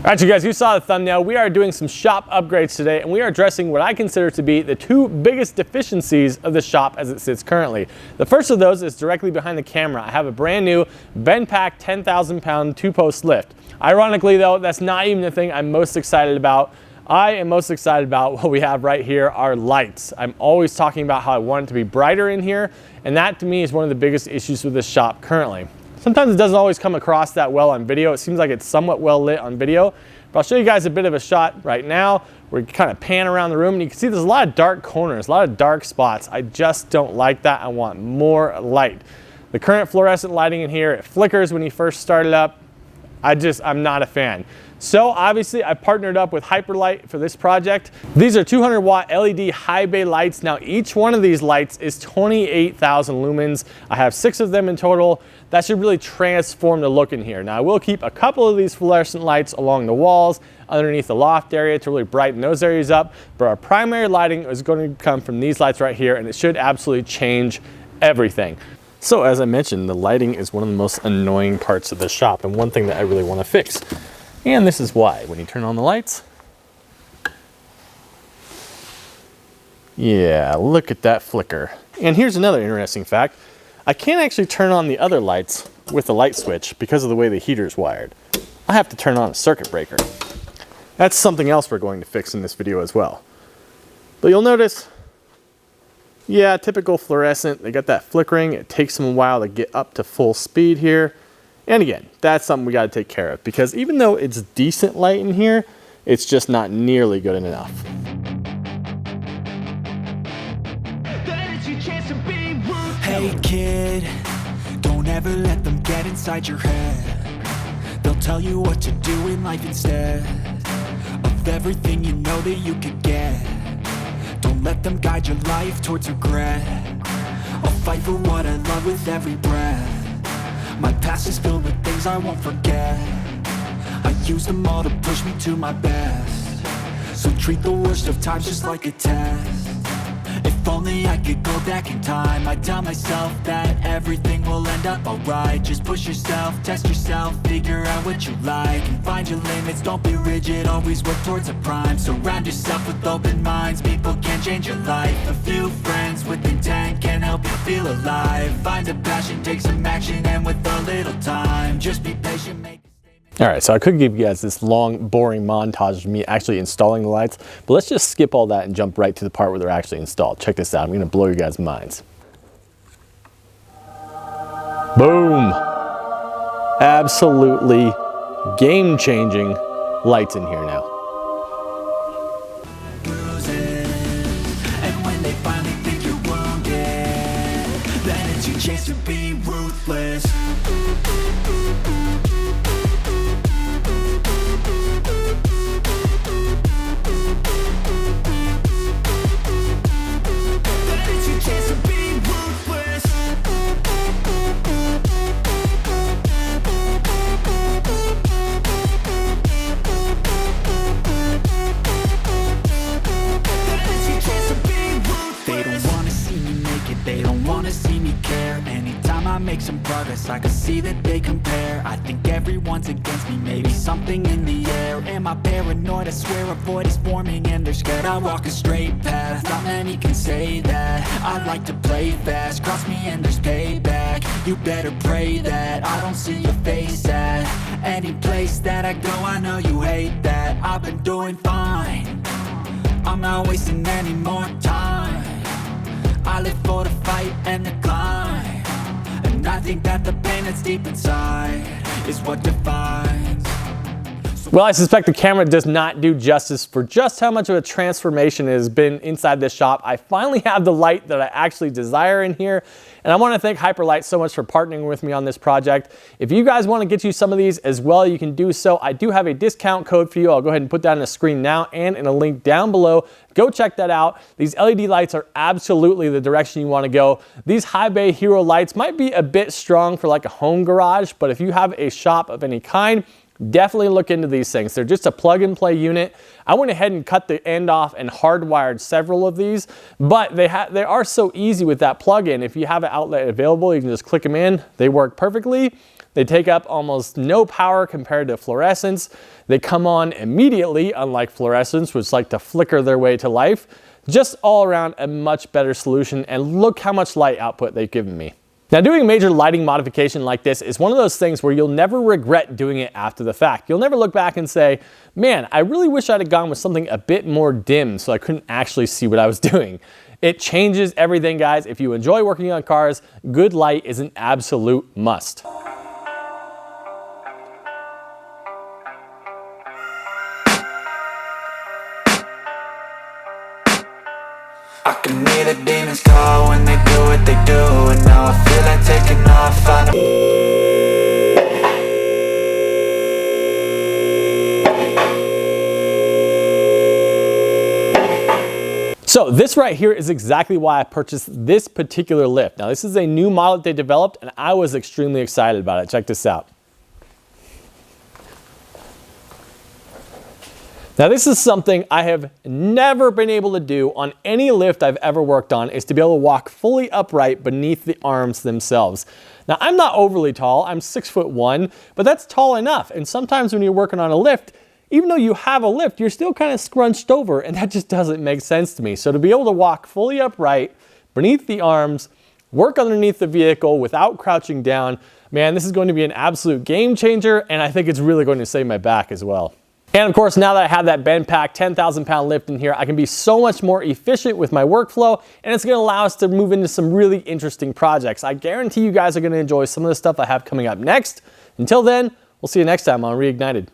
All right, you guys, you saw the thumbnail. We are doing some shop upgrades today, and we are addressing what I consider to be the two biggest deficiencies of the shop as it sits currently. The first of those is directly behind the camera. I have a brand new Bendpak 10,000 pound two-post lift. Ironically though, that's not even the thing I'm most excited about. I am most excited about what we have right here, our lights. I'm always talking about how I want it to be brighter in here, and that to me is one of the biggest issues with this shop currently. Sometimes it doesn't always come across that well on video. It seems like it's somewhat well lit on video, but I'll show you guys a bit of a shot right now. We're kind of pan around the room and you can see there's a lot of dark corners, a lot of dark spots. I just don't like that. I want more light. The current fluorescent lighting in here, it flickers when you first start it up. I'm not a fan. So obviously I partnered up with Hyperlite for this project. These are 200 watt LED high bay lights. Now each one of these lights is 28,000 lumens. I have 6 of them in total. That should really transform the look in here. Now I will keep a couple of these fluorescent lights along the walls, underneath the loft area to really brighten those areas up. But our primary lighting is going to come from these lights right here, and it should absolutely change everything. So as I mentioned, the lighting is one of the most annoying parts of the shop and one thing that I really want to fix. And this is why. When you turn on the lights, yeah, look at that flicker. And here's another interesting fact. I can't actually turn on the other lights with the light switch because of the way the heater is wired. I have to turn on a circuit breaker. That's something else we're going to fix in this video as well. But you'll notice, yeah, typical fluorescent. They got that flickering. It takes them a while to get up to full speed here. And again, that's something we got to take care of because even though it's decent light in here, it's just not nearly good enough. Hey kid, don't ever let them get inside your head. They'll tell you what to do in life instead of everything you know that you could get. Don't let them guide your life towards regret. I'll fight for what I love with every breath. My past is filled with things I won't forget. I use them all to push me to my best. So treat the worst of times just like a test. If only I could go back in time, I'd tell myself that everything will end up alright. Just push yourself, test yourself, figure out what you like, and find your limits, don't be rigid, always work towards a prime. Surround yourself with open minds, people can change your life. A few friends with intent can help you feel alive. Find a passion, take some action, and with a little time, just be patient, make. All right, so I could give you guys this long, boring montage of me actually installing the lights, but let's just skip all that and jump right to the part where they're actually installed. Check this out. I'm gonna blow you guys' minds. Boom! Absolutely game-changing lights in here now. And when they finally think you're wounded, then it's your chance to be ruthless. Make some progress, I can see that they compare. I think everyone's against me, maybe something in the air. Am I paranoid? I swear a void is forming and they're scared. I walk a straight path, not many can say that. I like to play fast, cross me and there's payback. You better pray that I don't see your face at any place that I go. I know you hate that. I've been doing fine, I'm not wasting any more time. I live for the fight and the climb. And I think that the pain that's deep inside is what defines. Well, I suspect the camera does not do justice for just how much of a transformation it has been inside this shop. I finally have the light that I actually desire in here. And I want to thank Hyperlite so much for partnering with me on this project. If you guys want to get you some of these as well, you can do so. I do have a discount code for you. I'll go ahead and put that on the screen now and in a link down below. Go check that out. These LED lights are absolutely the direction you want to go. These high bay hero lights might be a bit strong for like a home garage, but if you have a shop of any kind, definitely look into these things. They're just a plug and play unit. I went ahead and cut the end off and hardwired several of these, but they are so easy with that plug-in. If you have an outlet available, you can just click them in. They work perfectly. They take up almost no power compared to fluorescents. They come on immediately, unlike fluorescents, which like to flicker their way to life. Just all around a much better solution, and look how much light output they've given me. Now, doing a major lighting modification like this is one of those things where you'll never regret doing it after the fact. You'll never look back and say, man, I really wish I'd have gone with something a bit more dim so I couldn't actually see what I was doing. It changes everything, guys. If you enjoy working on cars, good light is an absolute must. I can hear the demons call when they do what they do, and now I feel like taking off. So this right here is exactly why I purchased this particular lift. Now, this is a new model that they developed, and I was extremely excited about it. Check this out. Now, this is something I have never been able to do on any lift I've ever worked on, is to be able to walk fully upright beneath the arms themselves. Now, I'm not overly tall, I'm 6'1", but that's tall enough. And sometimes when you're working on a lift, even though you have a lift, you're still kind of scrunched over, and that just doesn't make sense to me. So to be able to walk fully upright beneath the arms, work underneath the vehicle without crouching down, man, this is going to be an absolute game changer, and I think it's really going to save my back as well. And of course, now that I have that Bendpak 10,000 pound lift in here, I can be so much more efficient with my workflow, and it's gonna allow us to move into some really interesting projects. I guarantee you guys are gonna enjoy some of the stuff I have coming up next. Until then, we'll see you next time on Reignited.